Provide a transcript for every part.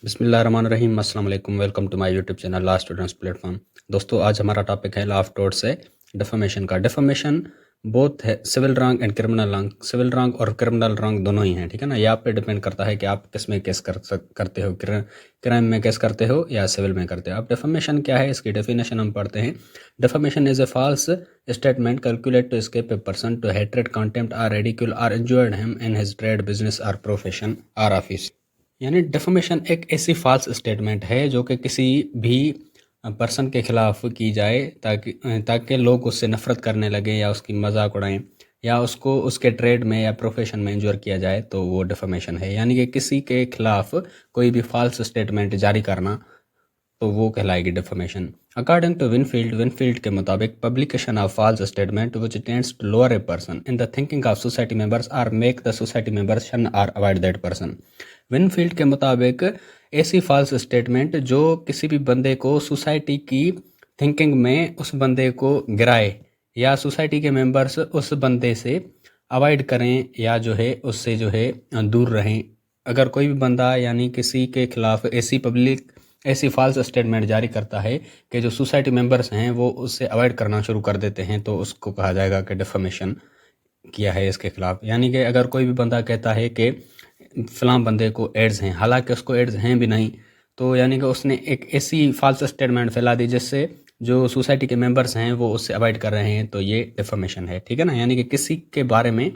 बिस्मिल्लाहिर्रहमानिर्रहीम अस्सलाम वालेकुम। Welcome to my YouTube channel law students platform. दोस्तों, आज हमारा टॉपिक है लॉ ऑफ टोर्ट्स से डिफेमेशन का। डिफेमेशन बोथ है civil wrong and criminal wrong. Civil wrong और क्रिमिनल रॉन्ग दोनों ही हैं, ठीक है ना। ये आप पे डिपेंड करता है कि आप किस में केस करते हो, क्राइम में केस करते हो या सिविल में करते हो। अब डिफेमेशन क्या है, इसकी डेफिनेशन हम पढ़ते हैं। Defamation is a false statement calculated to escape a person to hatred, contempt और रिडिक्यूल और injured him in his trade, business और प्रोफेशन और ऑफिस। यानी डिफेमेशन एक ऐसी फॉल्स स्टेटमेंट है जो कि किसी भी पर्सन के खिलाफ की जाए ताकि लोग उससे नफ़रत करने लगे या उसकी मजाक उड़ाएं या उसको उसके ट्रेड में या प्रोफेशन में इंजर किया जाए, तो वो डिफेमेशन है। यानी कि किसी के खिलाफ कोई भी फॉल्स स्टेटमेंट जारी करना, तो वो कहलाएगी डिफेमेशन। अकॉर्डिंग टू विनफील्ड के मुताबिक publication of false statement which tends to lower a person in the thinking of society members और make the society members shun और अवॉइड दैट पर्सन। विनफील्ड के मुताबिक ऐसी फॉल्स स्टेटमेंट जो किसी भी बंदे को सोसाइटी की थिंकिंग में उस बंदे को गिराए या सोसाइटी के मेंबर्स उस बंदे से अवॉइड करें या जो है उससे जो है दूर रहें। अगर कोई भी बंदा यानी किसी के खिलाफ ऐसी फॉल्स स्टेटमेंट जारी करता है कि जो सोसाइटी मेंबर्स हैं वो उससे अवॉइड करना शुरू कर देते हैं, तो उसको कहा जाएगा कि डिफेमेशन किया है इसके खिलाफ। यानी कि अगर कोई भी बंदा कहता है कि फ़लाँ बंदे को एड्स हैं, हालांकि उसको एड्स हैं भी नहीं, तो यानी कि उसने एक ऐसी फॉल्स स्टेटमेंट फैला दी जिससे जो सोसाइटी के मेंबर्स हैं वो उससे अवॉइड कर रहे हैं, तो ये डिफेमेशन है, ठीक है ना। यानी कि किसी के बारे में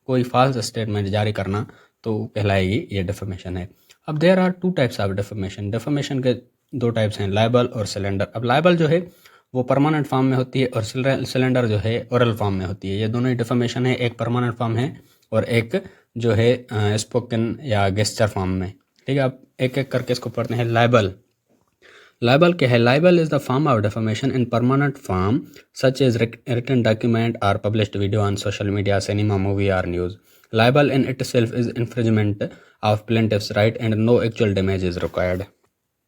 कोई फॉल्स स्टेटमेंट जारी करना तो कहलाएगी ये डिफेमेशन है। अब there are two types of defamation. Defamation के दो टाइप्स हैं, लाइबल और सिलेंडर। अब लाइबल जो है वो परमानेंट फॉर्म में होती है और सिलेंडर जो है ओरल फॉर्म में होती है। ये दोनों ही डिफेमेशन है, एक परमानेंट फॉर्म है और एक जो है स्पोकन या गेस्चर फॉर्म में, ठीक है। अब एक एक करके इसको पढ़ते हैं। लाइबल क्या है? Libel is the form of defamation in permanent form such as written document और published video on social media, cinema, movie और news. Libel in itself is infringement of plaintiff's right and no actual damage is required.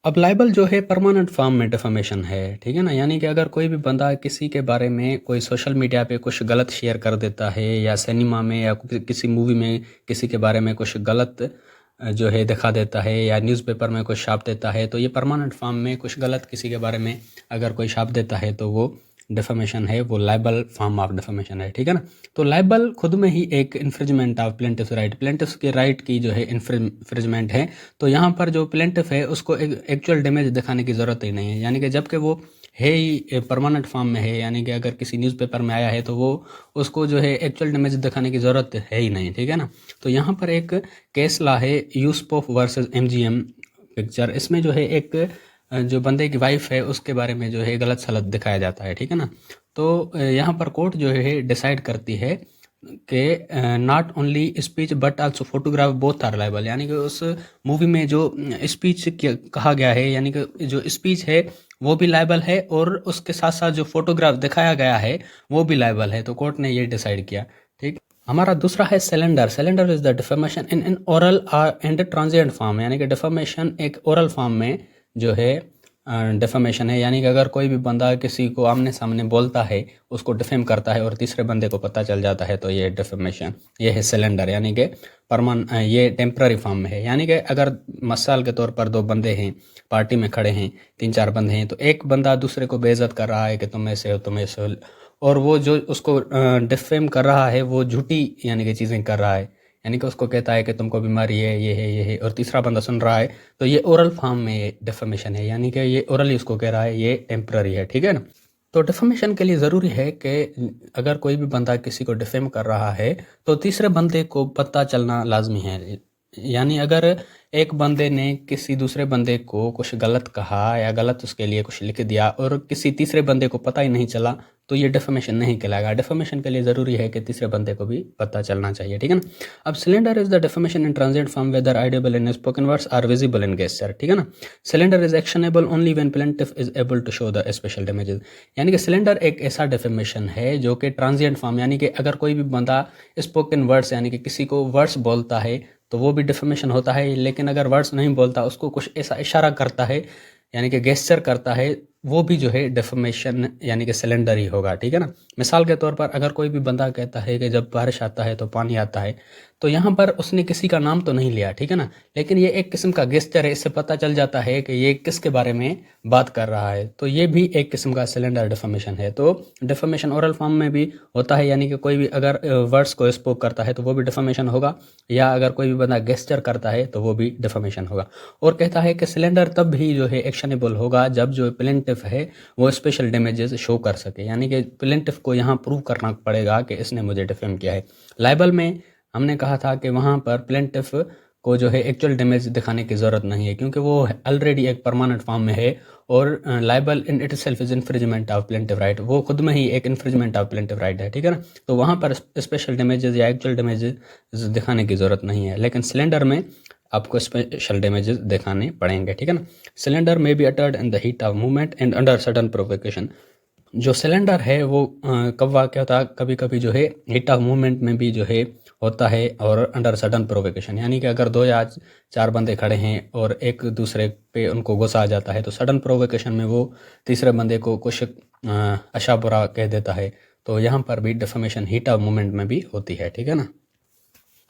अब libel जो है permanent form में defamation है, ठीक है ना। यानी कि अगर कोई भी बंदा किसी के बारे में कोई सोशल मीडिया पे कुछ गलत शेयर कर देता है या सिनेमा में या किसी मूवी में किसी के बारे में कुछ गलत जो है दिखा देता है या न्यूज़पेपर में कुछ छाप देता है, तो ये परमानेंट फॉर्म में कुछ गलत किसी के बारे में अगर कोई छाप देता है तो वो डिफेमेशन है, वो लाइबल फॉर्म ऑफ डिफेमेशन है, ठीक है ना। तो लाइबल खुद में ही एक इन्फ्रिंजमेंट ऑफ प्लेंटिफ्स राइट, प्लेंटिफ्स के राइट की जो है इन्फ्रिंजमेंट है। तो यहाँ पर जो प्लेंटिफ है उसको एक्चुअल डैमेज दिखाने की ज़रूरत ही नहीं है, यानी कि जबकि वो है ही परमानेंट फॉर्म में है, यानी कि अगर किसी न्यूज़पेपर में आया है तो वो उसको जो है एक्चुअल डैमेज दिखाने की ज़रूरत है ही नहीं, ठीक है ना। तो यहाँ पर एक केस ला है यूसुफ वर्सेस MGM पिक्चर। इसमें जो है एक जो बंदे की वाइफ है उसके बारे में जो है गलत सलत दिखाया जाता है, ठीक है ना। तो यहाँ पर कोर्ट जो है डिसाइड करती है कि not only speech but also photograph both are liable. यानी कि उस मूवी में जो स्पीच कहा गया है, यानी कि जो स्पीच है वो भी लाइबल है और उसके साथ साथ जो फोटोग्राफ दिखाया गया है वो भी लाइबल है। तो कोर्ट ने ये डिसाइड किया, ठीक। हमारा दूसरा है cylinder. Cylinder is the defamation in oral and transient form. यानी कि डिफेमेशन एक ओरल फॉर्म में जो है डिफेमेशन है, यानी कि अगर कोई भी बंदा किसी को आमने सामने बोलता है, उसको डिफेम करता है और तीसरे बंदे को पता चल जाता है, तो ये डिफेमेशन, ये है सिलेंडर। यानी कि ये टेम्पररी फॉर्म में है। यानी कि अगर मिसाल के तौर पर दो बंदे हैं, पार्टी में खड़े हैं, 3-4 बंदे हैं, तो एक बंदा दूसरे को बेइज्जत कर रहा है कि तुम ऐसे हो, तुम ऐसे हो, और वो जो उसको डिफेम कर रहा है वो झूठी यानी कि चीज़ें कर रहा है, यानी कि उसको कहता है कि तुमको बीमारी है, ये है, और तीसरा बंदा सुन रहा है, तो ये ओरल फॉर्म में ये डिफेमेशन है। यानी कि ये ओरली उसको कह रहा है, ये टेम्पररी है, ठीक है ना। तो डिफेमेशन के लिए ज़रूरी है कि अगर कोई भी बंदा किसी को डिफेम कर रहा है तो तीसरे बंदे को पता चलना लाजमी है। यानी अगर एक बंदे ने किसी दूसरे बंदे को कुछ गलत कहा या गलत उसके लिए कुछ लिख दिया और किसी तीसरे बंदे को पता ही नहीं चला, तो ये डिफेमेशन नहीं कहलाएगा। डिफेमेशन के लिए ज़रूरी है कि तीसरे बंदे को भी पता चलना चाहिए, ठीक है ना। अब slander is the defamation in transient form whether audible in spoken words or visible in gesture, ठीक है ना। Slander is actionable only when plaintiff is able to show the special damages. यानी कि सिलेंडर एक ऐसा डिफेमेशन है जो कि ट्रांजिएंट फॉर्म, यानी कि अगर कोई भी बंदा स्पोकन वर्ड्स यानी कि किसी को वर्ड्स बोलता है तो वो भी डिफेमेशन होता है, लेकिन अगर वर्ड्स नहीं बोलता, उसको कुछ ऐसा इशारा करता है यानी कि गेस्चर करता है, वो भी जो है डिफॉर्मेशन यानी कि सिलेंडर ही होगा, ठीक है ना। मिसाल के तौर पर अगर कोई भी बंदा कहता है कि जब बारिश आता है तो पानी आता है, तो यहाँ पर उसने किसी का नाम तो नहीं लिया, ठीक है ना, लेकिन ये एक किस्म का गेस्चर है, इससे पता चल जाता है कि ये किसके बारे में बात कर रहा है। तो ये भी एक किस्म का सिलेंडर डिफॉर्मेशन है। तो डिफॉर्मेशन ओरल फॉर्म में भी होता है, यानी कि कोई भी अगर वर्ड्स को स्पोक करता है तो वो भी डिफॉर्मेशन होगा, या अगर कोई भी बंदा गेस्चर करता है तो वो भी डिफॉर्मेशन होगा। और कहता है कि सिलेंडर तब भी जो है एक्शनेबल होगा जब जो प्लेंटिफ है वो स्पेशल डैमेजेस शो कर सके, यानी कि प्लेंटिफ को यहाँ प्रूव करना पड़ेगा कि इसने मुझे डिफेम किया है। लाइबल में हमने कहा था कि वहाँ पर प्लेंटिफ को जो है एक्चुअल डैमेज दिखाने की ज़रूरत नहीं है, क्योंकि वो ऑलरेडी एक परमानेंट फॉर्म में है, और liable in it self is infringement of plaintiff right, वो खुद में ही एक इन्फ्रिजमेंट ऑफ प्लेंटिव राइट है, ठीक है ना। तो वहाँ पर स्पेशल डैमेजेस या एक्चुअल डैमेजेस दिखाने की ज़रूरत नहीं है, लेकिन सिलेंडर में आपको स्पेशल डैमेजेस दिखाने पड़ेंगे, ठीक है ना। सिलेंडर में be uttered in the heat of movement and under sudden provocation. जो सिलेंडर है वो कब वाक़ होता है, कभी कभी जो है हीट ऑफ मूवमेंट में भी जो है होता है, और अंडर सडन प्रोवोकेशन, यानी कि अगर 2 या 4 बंदे खड़े हैं और एक दूसरे पे उनको गुस्सा आ जाता है, तो सडन प्रोवोकेशन में वो तीसरे बंदे को कुछ अच्छा बुरा कह देता है। तो यहाँ पर भी डिफॉर्मेशन हीट ऑफ मूवमेंट में भी होती है, ठीक है ना।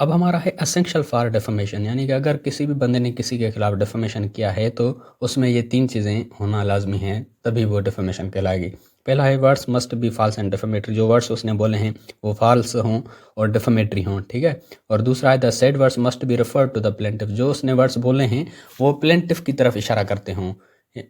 अब हमारा है एसेंशियल फॉर डिफॉर्मेशन, यानी कि अगर किसी भी बंदे ने किसी के खिलाफ डिफॉर्मेशन किया है तो उसमें ये 3 चीज़ें होना लाजमी हैं, तभी वो डिफॉर्मेशन कहलाएगी। पहला है words must be false and defamatory, जो वर्ड्स उसने बोले हैं वो फॉल्स हों और डिफॉर्मेटरी हों, ठीक है। और दूसरा है the said words must be referred to the plaintiff, जो उसने वर्ड्स बोले हैं वो प्लेंटिफ की तरफ इशारा करते हों।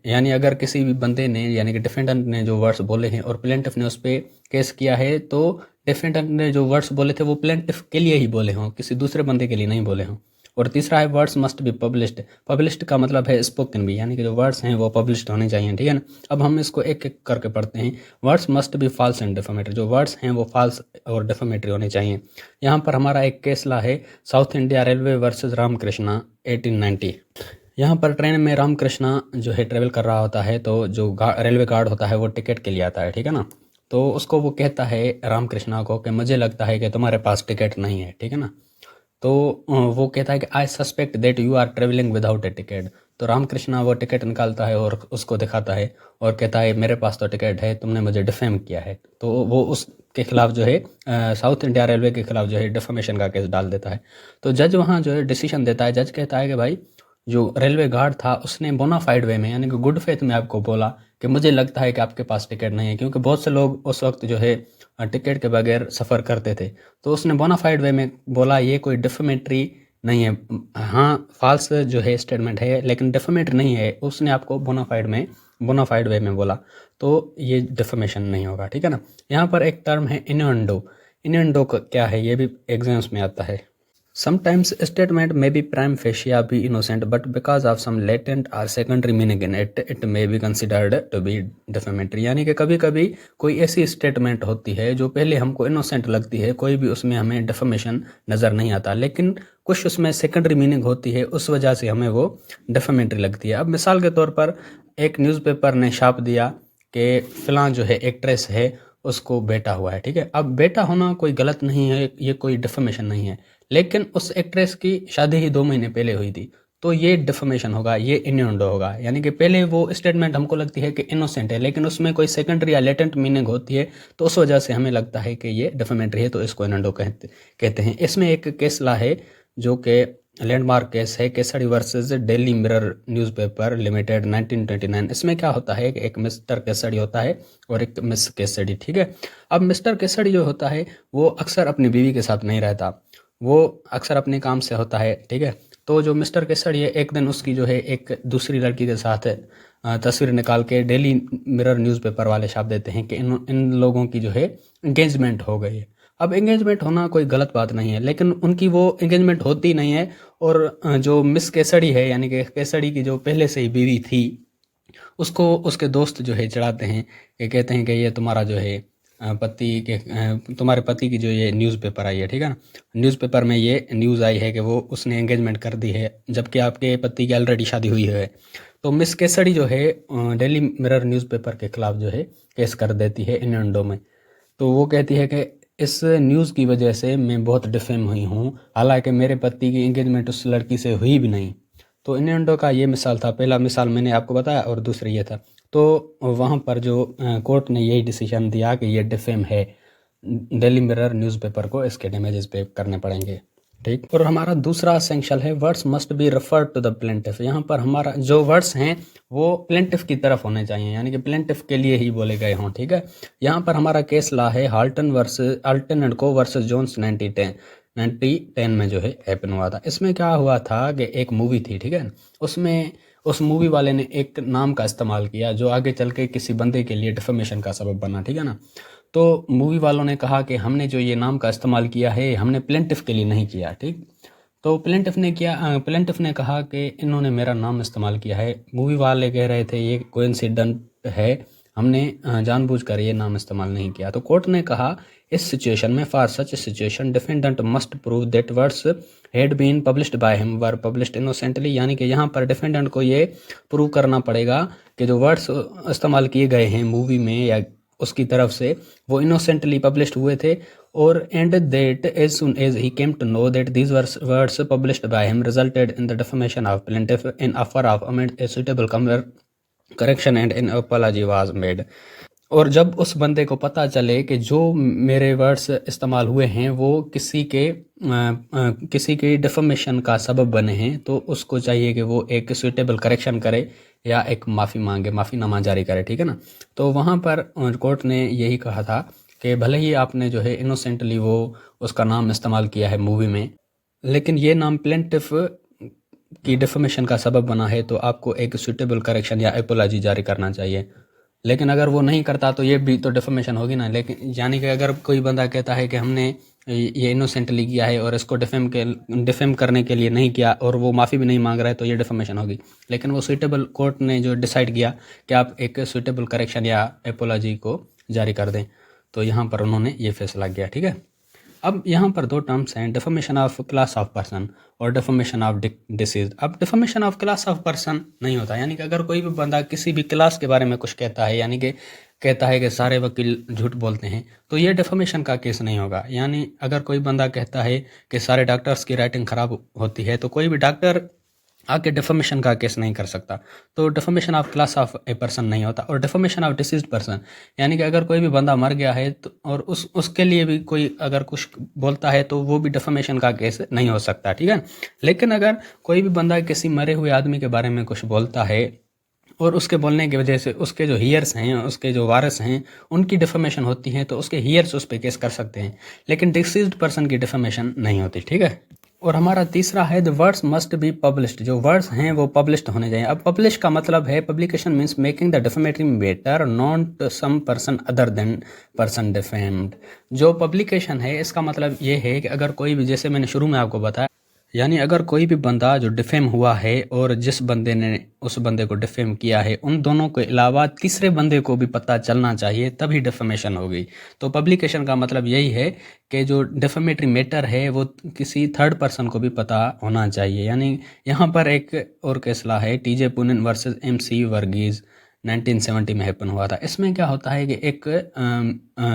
यानी अगर किसी भी बंदे ने यानी कि डिफेंडेंट ने जो वर्ड्स बोले हैं और प्लेंटिफ ने उस पर केस किया है, तो डिफेंडेंट ने जो वर्ड्स बोले थे वो प्लेंटिफ के लिए ही बोले हों, किसी दूसरे बंदे के लिए नहीं बोले हों। और तीसरा है words must be published, published का मतलब है स्पोकन भी, यानी कि जो वर्ड्स हैं वो पब्लिश्ड होने चाहिए, ठीक है ना। अब हम इसको एक एक करके पढ़ते हैं। Words must be false and defamatory, जो वर्ड्स हैं वो फॉल्स और डिफॉर्मेटरी होने चाहिए। यहाँ पर हमारा एक केस ला है South India railway versus Ramakrishna 1890। यहाँ पर ट्रेन में रामकृष्णा जो है ट्रेवल कर रहा होता है, तो जो रेलवे गार्ड होता है वो टिकट के लिए आता है, ठीक है ना। तो उसको वो कहता है रामकृष्णा को कि मुझे लगता है कि तुम्हारे पास टिकट नहीं है, ठीक है ना। तो वो कहता है कि I suspect that you are travelling without a ticket. तो रामकृष्णा वो टिकट निकालता है और उसको दिखाता है और कहता है मेरे पास तो टिकट है, तुमने मुझे डिफेम किया है। तो वो उसके खिलाफ जो है साउथ इंडिया रेलवे के खिलाफ जो है डिफेमेशन का केस डाल देता है। तो जज वहाँ जो है डिसीजन देता है, जज कहता है कि भाई जो रेलवे गार्ड था उसने बोनाफाइड वे में यानी कि गुड फेथ में आपको बोला कि मुझे लगता है कि आपके पास टिकट नहीं है, क्योंकि बहुत से लोग उस वक्त जो है टिकट के बगैर सफ़र करते थे। तो उसने बोनाफाइड वे में बोला, ये कोई डिफेमेटरी नहीं है। हाँ, फॉल्स जो है स्टेटमेंट है लेकिन डिफेमेटरी नहीं है, उसने आपको बोनाफाइड वे में बोला, तो ये डिफेमेशन नहीं होगा, ठीक है ना। यहाँ पर एक टर्म है इन्यूएंडो। इन्यूएंडो क्या है ये भी एग्जाम्स में आता है। Sometimes a statement may be prima facie be innocent, but because of some latent or secondary meaning in it, it may be considered to be defamatory। यानी कि कभी कभी कोई ऐसी स्टेटमेंट होती है जो पहले हमको इनोसेंट लगती है, कोई भी उसमें हमें डिफेमेशन नज़र नहीं आता, लेकिन कुछ उसमें सेकेंडरी मीनिंग होती है, उस वजह से हमें वो डिफेमेटरी लगती है। अब मिसाल के तौर पर एक न्यूज़पेपर ने छाप दिया कि फ़लाँ जो है एक्ट्रेस है उसको बेटा हुआ है, ठीक है। अब बेटा होना कोई गलत नहीं है, ये कोई डिफेमेशन नहीं है, लेकिन उस एक्ट्रेस की शादी ही 2 महीने पहले हुई थी, तो ये डिफेमेशन होगा, ये इन्यूएंडो होगा। यानी कि पहले वो स्टेटमेंट हमको लगती है कि इनोसेंट है, लेकिन उसमें कोई सेकेंडरी या लेटेंट मीनिंग होती है, तो उस वजह से हमें लगता है कि ये डिफेमेटरी है, तो इसको इन्यूएंडो कहते हैं। इसमें एक केस ला है जो कि लैंडमार्क केस है, Kesari versus daily mirror newspaper limited 1929। इसमें क्या होता है कि एक मिस्टर केसरी होता है और एक मिस केसरी, ठीक है। अब मिस्टर केसरी जो होता है वो अक्सर अपनी बीवी के साथ नहीं रहता, वो अक्सर अपने काम से होता है, ठीक है। तो जो मिस्टर केसरी है एक दिन उसकी जो है एक दूसरी लड़की के साथ तस्वीर निकाल के डेली मिरर न्यूज़पेपर वाले छाप देते हैं कि इन लोगों की जो है एंगेजमेंट हो गई है। अब एंगेजमेंट होना कोई गलत बात नहीं है, लेकिन उनकी वो एंगेजमेंट होती नहीं है, और जो मिस केसरी है यानी कि केसरी की जो पहले से ही बीवी थी उसको उसके दोस्त जो है चढ़ाते हैं कि कहते हैं कि ये तुम्हारा जो है तुम्हारे पति की जो ये न्यूज़पेपर आई है, ठीक है ना, न्यूज़पेपर में ये न्यूज़ आई है कि वो उसने एंगेजमेंट कर दी है, जबकि आपके पति की ऑलरेडी शादी हुई है। तो मिस केसरी जो है डेली मिरर न्यूज़पेपर के खिलाफ जो है केस कर देती है इन्यूएंडो में। तो वो कहती है कि इस न्यूज़ की वजह से मैं बहुत डिफेम हुई हूँ, हालांकि मेरे पति की एंगेजमेंट उस लड़की से हुई भी नहीं। तो इन्यूएंडो का ये मिसाल था, पहला मिसाल मैंने आपको बताया और दूसरा ये था। तो वहाँ पर जो कोर्ट ने यही डिसीजन दिया कि ये डिफेम है, डेली मिरर न्यूज़पेपर को इसके डैमेजेस पे करने पड़ेंगे, ठीक। और हमारा दूसरा सेंक्शन है words must be referred to the plaintiff. यहाँ पर हमारा जो वर्ड्स हैं वो प्लेंटिफ की तरफ होने चाहिए, यानी कि प्लेंटिफ के लिए ही बोले गए हों, ठीक है। यहाँ पर हमारा केस ला है हाल्टन एंड को वर्सेस जोन्स 1910 में जो है हैपन हुआ था। इसमें क्या हुआ था कि एक मूवी थी, ठीक है, उसमें उस मूवी वाले ने एक नाम का इस्तेमाल किया जो आगे चल के किसी बंदे के लिए डिफेमेशन का सबब बना, ठीक है ना। तो मूवी वालों ने कहा कि हमने जो ये नाम का इस्तेमाल किया है हमने प्लेंटिफ के लिए नहीं किया, ठीक। तो प्लेंटिफ ने कहा कि इन्होंने मेरा नाम इस्तेमाल किया है। मूवी वाले कह रहे थे ये कोइंसिडेंट है, हमने जानबूझकर ये नाम इस्तेमाल नहीं किया। तो कोर्ट ने कहा इस सिचुएशन में for such situation defendant must prove that words had been published by him were published innocently, यानी कि यहाँ पर डिफेंडेंट को ये प्रूव करना पड़ेगा कि जो वर्ड्स इस्तेमाल किए गए हैं मूवी में या उसकी तरफ से वो इनोसेंटली पब्लिश्ड हुए थे, और and that as soon as he came to know that these words published by him resulted in the defamation of plaintiff in offer of amend a suitable correction and an apology was made. और जब उस बंदे को पता चले कि जो मेरे वर्ड्स इस्तेमाल हुए हैं वो किसी के डिफेमेशन का सबब बने हैं, तो उसको चाहिए कि वो एक सुटेबल करेक्शन करे या एक माफ़ी मांगे, माफ़ीनामा जारी करे, ठीक है ना। तो वहाँ पर कोर्ट ने यही कहा था कि भले ही आपने जो है इनोसेंटली वो उसका नाम इस्तेमाल किया है मूवी में, लेकिन ये नाम प्लेंटिफ की डिफेमेशन का सबब बना है, तो आपको एक सुटेबल करेक्शन या एपोलॉजी जारी करना चाहिए। लेकिन अगर वो नहीं करता तो ये भी तो डिफेमेशन होगी ना। लेकिन यानी कि अगर कोई बंदा कहता है कि हमने ये इनोसेंटली किया है और इसको डिफेम करने के लिए नहीं किया और वो माफ़ी भी नहीं मांग रहा है, तो ये डिफेमेशन होगी। लेकिन वो सुटेबल कोर्ट ने जो डिसाइड किया कि आप एक सुटेबल करेक्शन या एपोलॉजी को जारी कर दें, तो यहाँ पर उन्होंने ये फैसला किया, ठीक है। अब यहाँ पर दो टर्म्स हैं, defamation of class of person और डिफेमेशन ऑफ डिसीज। अब defamation of class of person नहीं होता, यानी कि अगर कोई भी बंदा किसी भी क्लास के बारे में कुछ कहता है, यानी कि कहता है कि सारे वकील झूठ बोलते हैं, तो ये डिफेमेशन का केस नहीं होगा। यानी अगर कोई बंदा कहता है कि सारे डॉक्टर्स की राइटिंग ख़राब होती है, तो कोई भी डॉक्टर आके डिफेमेशन का केस नहीं कर सकता। तो defamation of class of a person नहीं होता। और डिफेमेशन ऑफ डिसीज्ड पर्सन, यानी कि अगर कोई भी बंदा मर गया है तो और उसके लिए भी कोई अगर कुछ बोलता है तो वो भी डिफेमेशन का केस नहीं हो सकता, ठीक है। लेकिन अगर कोई भी बंदा किसी मरे हुए आदमी के बारे में कुछ बोलता है और उसके बोलने की वजह से उसके जो हीयर्स हैं, उसके जो वारिस हैं, उनकी डिफेमेशन होती है, तो उसके हीयर्स उस पर केस कर सकते हैं, लेकिन डिसीज्ड पर्सन की डिफेमेशन नहीं होती, ठीक है। और हमारा तीसरा है the words must be published. जो वर्ड्स हैं वो पब्लिश्ड होने चाहिए। अब पब्लिश का मतलब है publication means making the defamatory matter known to some person other than person defamed. जो पब्लिकेशन है इसका मतलब ये है कि अगर कोई भी, जैसे मैंने शुरू में आपको बताया, यानी अगर कोई भी बंदा जो डिफेम हुआ है और जिस बंदे ने उस बंदे को डिफेम किया है, उन दोनों के अलावा तीसरे बंदे को भी पता चलना चाहिए, तभी डिफेमेशन होगी। तो पब्लिकेशन का मतलब यही है कि जो डिफेमेटरी मैटर है वो किसी थर्ड पर्सन को भी पता होना चाहिए। यानी यहाँ पर एक और केसला है टीजे पुनिन वर्सेस MC वर्गीज़ 1970 में हैपन हुआ था। इसमें क्या होता है कि एक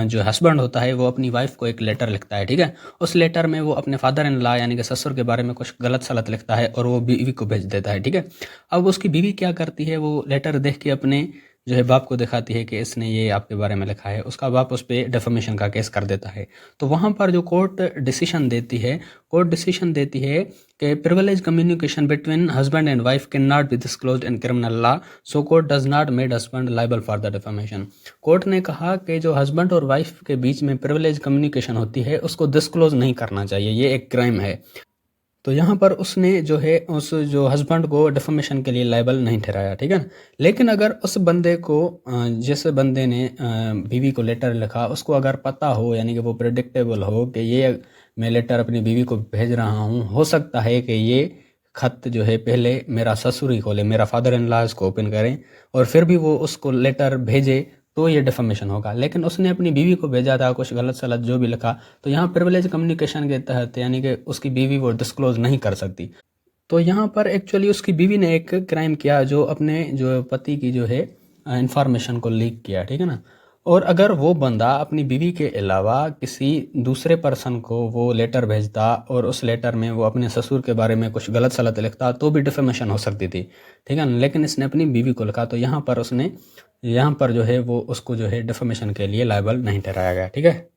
जो हस्बैंड होता है वो अपनी वाइफ को एक लेटर लिखता है, ठीक है। उस लेटर में वो अपने फादर इन लॉ यानी कि ससुर के बारे में कुछ गलत सलत लिखता है और वो बीवी को भेज देता है, ठीक है। अब उसकी बीवी क्या करती है, वो लेटर देख के अपने जो है बाप को दिखाती है कि इसने ये आपके बारे में लिखा है। उसका बाप उस पर डिफेमेशन का केस कर देता है। तो वहाँ पर जो कोर्ट डिसीजन देती है कि privilege communication between husband and wife can not be disclosed in criminal law, so court does not made husband liable for the defamation. Court ने कहा कि जो हस्बैंड और वाइफ के बीच में प्रिविलेज कम्युनिकेशन होती है उसको डिस्क्लोज नहीं करना चाहिए, ये एक क्राइम है। तो यहाँ पर उसने जो है उस जो हस्बैंड को डिफेमेशन के लिए लायबल नहीं ठहराया, ठीक है ना। लेकिन अगर उस बंदे को जिस बंदे ने बीवी को लेटर लिखा उसको अगर पता हो, यानी कि वो प्रेडिक्टेबल हो कि ये मैं लेटर अपनी बीवी को भेज रहा हूँ, हो सकता है कि ये खत जो है पहले मेरा ससुर ही खोले, मेरा फादर इन लॉ इसको ओपन करें और फिर भी वो उसको लेटर भेजे, तो ये डिफेमेशन होगा। लेकिन उसने अपनी बीवी को भेजा था कुछ गलत सलत जो भी लिखा, तो यहाँ प्रिविलेज कम्युनिकेशन के तहत यानी कि उसकी बीवी वो डिस्क्लोज नहीं कर सकती। तो यहाँ पर एक्चुअली उसकी बीवी ने एक क्राइम किया, जो अपने जो पति की जो है इंफॉर्मेशन को लीक किया, ठीक है ना। और अगर वो बंदा अपनी बीवी के अलावा किसी दूसरे पर्सन को वो लेटर भेजता और उस लेटर में वो अपने ससुर के बारे में कुछ गलत सलत लिखता तो भी डिफेमेशन हो सकती थी, ठीक है ना। लेकिन इसने अपनी बीवी को लिखा तो यहाँ पर जो है वो उसको जो है डिफेमेशन के लिए लायबल नहीं ठहराया गया, ठीक है।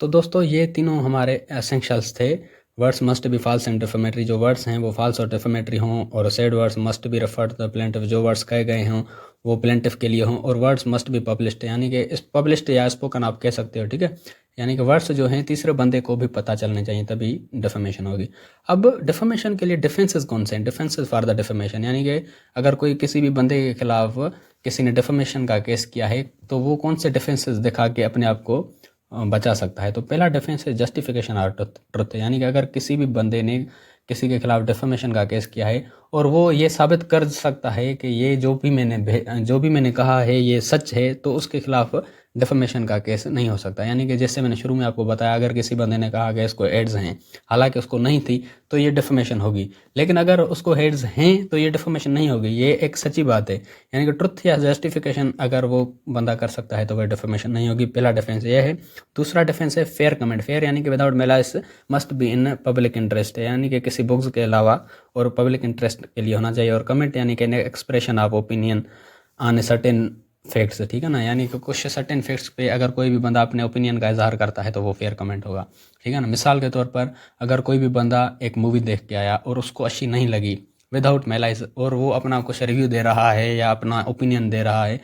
तो दोस्तों ये तीनों हमारे एसेंशियल्स थे। Words must be false and defamatory, जो वर्ड्स हैं वो फॉल्स और डिफेमेटरी हों, और said words must be referred to the plaintiff, जो वर्ड्स कहे गए हों वो प्लेंटिफ के लिए हों, और वर्ड्स मस्ट बी पब्लिश्ड, यानी कि इस पब्लिश्ड या स्पोकन आप कह सकते हो, ठीक है। यानी कि वर्ड्स जो हैं तीसरे बंदे को भी पता चलने चाहिए, तभी डिफेमेशन होगी। अब डिफेमेशन के लिए डिफेंसेस कौन से हैं? डिफेंसेस फॉर द डिफेमेशन, यानी कि अगर कोई किसी भी बंदे के खिलाफ किसी ने डिफेमेशन का केस किया है तो वो कौन से डिफेंसेस दिखा के अपने आप को बचा सकता है। तो पहला डिफेंस है जस्टिफिकेशन ऑफ ट्रुथ, यानी कि अगर किसी भी बंदे ने किसी के खिलाफ डिफेमेशन का केस किया है और वो ये साबित कर सकता है कि ये जो भी मैंने कहा है ये सच है, तो उसके खिलाफ डिफेमेशन का केस नहीं हो सकता। यानी कि जैसे मैंने शुरू में आपको बताया, अगर किसी बंदे ने कहा कि इसको एड्स हैं हालांकि उसको नहीं थी, तो ये डिफेमेशन होगी। लेकिन अगर उसको एड्स हैं तो ये डिफेमेशन नहीं होगी, ये एक सच्ची बात है। यानी कि ट्रुथ या जस्टिफिकेशन अगर वो बंदा कर सकता है तो वह डिफेमेशन नहीं होगी। पहला डिफेंस ये है। दूसरा डिफेंस है फेयर कमेंट। फेयर यानी कि without malice must be in public interest, यानी कि किसी बुक्स के अलावा और पब्लिक इंटरेस्ट के लिए होना चाहिए। और कमेंट यानी कि expression of opinion on a certain facts, ठीक है ना। यानी कि कुछ सर्टेन फैक्ट्स पे अगर कोई भी बंदा अपने ओपिनियन का इजहार करता है तो वो फेयर कमेंट होगा, ठीक है ना। मिसाल के तौर पर अगर कोई भी बंदा एक मूवी देख के आया और उसको अच्छी नहीं लगी विदाउट मेलाइस, और वो अपना कुछ रिव्यू दे रहा है या अपना ओपिनियन दे रहा है,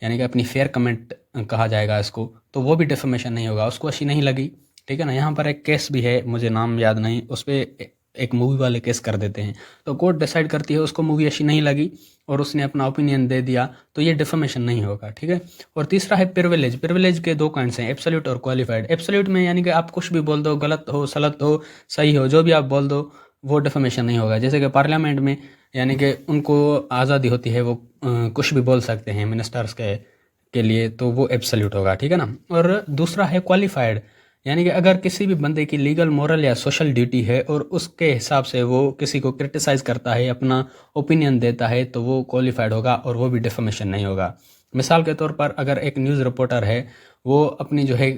यानी कि अपनी फेयर कमेंट कहा जाएगा इसको, तो वो भी डिफेमेशन नहीं होगा। उसको अच्छी नहीं लगी, ठीक है ना। यहाँ पर एक केस भी है, मुझे नाम याद नहीं, उस पर एक मूवी वाले केस कर देते हैं, तो कोर्ट डिसाइड करती है उसको मूवी अच्छी नहीं लगी और उसने अपना ओपिनियन दे दिया, तो ये डिफेमेशन नहीं होगा, ठीक है। और तीसरा है प्रिविलेज। प्रिविलेज के दो काइंड्स हैं, एब्सोल्यूट और क्वालिफाइड। एब्सोल्यूट में यानी कि आप कुछ भी बोल दो, गलत हो सलत हो सही हो, जो भी आप बोल दो वो डिफेमेशन नहीं होगा। जैसे कि पार्लियामेंट में यानी कि उनको आज़ादी होती है, वो कुछ भी बोल सकते हैं मिनिस्टर्स के लिए, तो वो एब्सोल्यूट होगा, ठीक है ना। और दूसरा है क्वालिफाइड, यानी कि अगर किसी भी बंदे की लीगल मोरल या सोशल ड्यूटी है और उसके हिसाब से वो किसी को क्रिटिसाइज करता है, अपना ओपिनियन देता है, तो वो क्वालिफाइड होगा और वो भी डिफेमेशन नहीं होगा। मिसाल के तौर पर अगर एक न्यूज़ रिपोर्टर है, वो अपनी जो है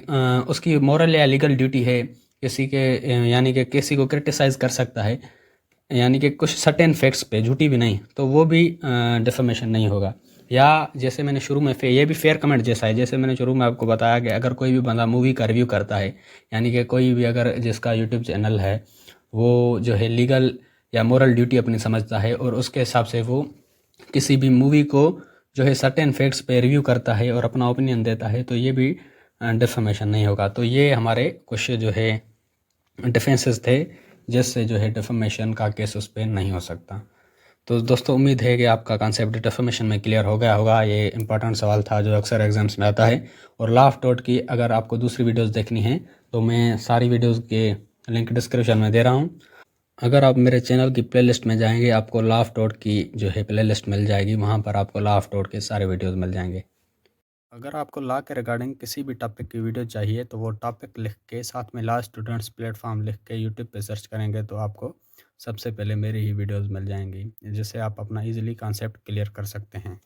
उसकी मोरल या लीगल ड्यूटी है किसी के यानी कि किसी को क्रिटिसाइज कर सकता है, यानी कि कुछ सर्टेन फैक्ट्स पे, झूठी भी नहीं, तो वो भी डिफेमेशन नहीं होगा। या जैसे मैंने शुरू में ये भी फेयर कमेंट जैसा है, जैसे मैंने शुरू में आपको बताया कि अगर कोई भी बंदा मूवी का रिव्यू करता है, यानी कि कोई भी अगर जिसका यूट्यूब चैनल है वो जो है लीगल या मोरल ड्यूटी अपनी समझता है और उसके हिसाब से वो किसी भी मूवी को जो है सर्टेन फैक्ट्स पे रिव्यू करता है और अपना ओपिनियन देता है, तो ये भी डिफेमेशन नहीं होगा। तो ये हमारे कुछ जो है डिफेंसेस थे जिससे जो है डिफेमेशन का केस उस पर नहीं हो सकता। तो दोस्तों उम्मीद है कि आपका कॉन्सेप्ट डिफेमेशन में क्लियर हो गया होगा। ये इंपॉर्टेंट सवाल था जो अक्सर एग्जाम्स में आता है। और लॉ ऑफ टॉर्ट की अगर आपको दूसरी वीडियोस देखनी है तो मैं सारी वीडियोस के लिंक डिस्क्रिप्शन में दे रहा हूँ। अगर आप मेरे चैनल की प्लेलिस्ट में जाएंगे आपको लॉ ऑफ टॉर्ट की जो है प्लेलिस्ट मिल जाएगी, वहाँ पर आपको लॉ ऑफ टॉर्ट के सारे वीडियोज़ मिल जाएंगे। अगर आपको लॉ के रिगार्डिंग किसी भी टॉपिक की वीडियो चाहिए तो वो टॉपिक लिख के साथ में लॉ स्टूडेंट्स प्लेटफॉर्म लिख के यूट्यूब पे सर्च करेंगे तो आपको सबसे पहले मेरी ही वीडियोस मिल जाएंगी, जिससे आप अपना इजीली कॉन्सेप्ट क्लियर कर सकते हैं।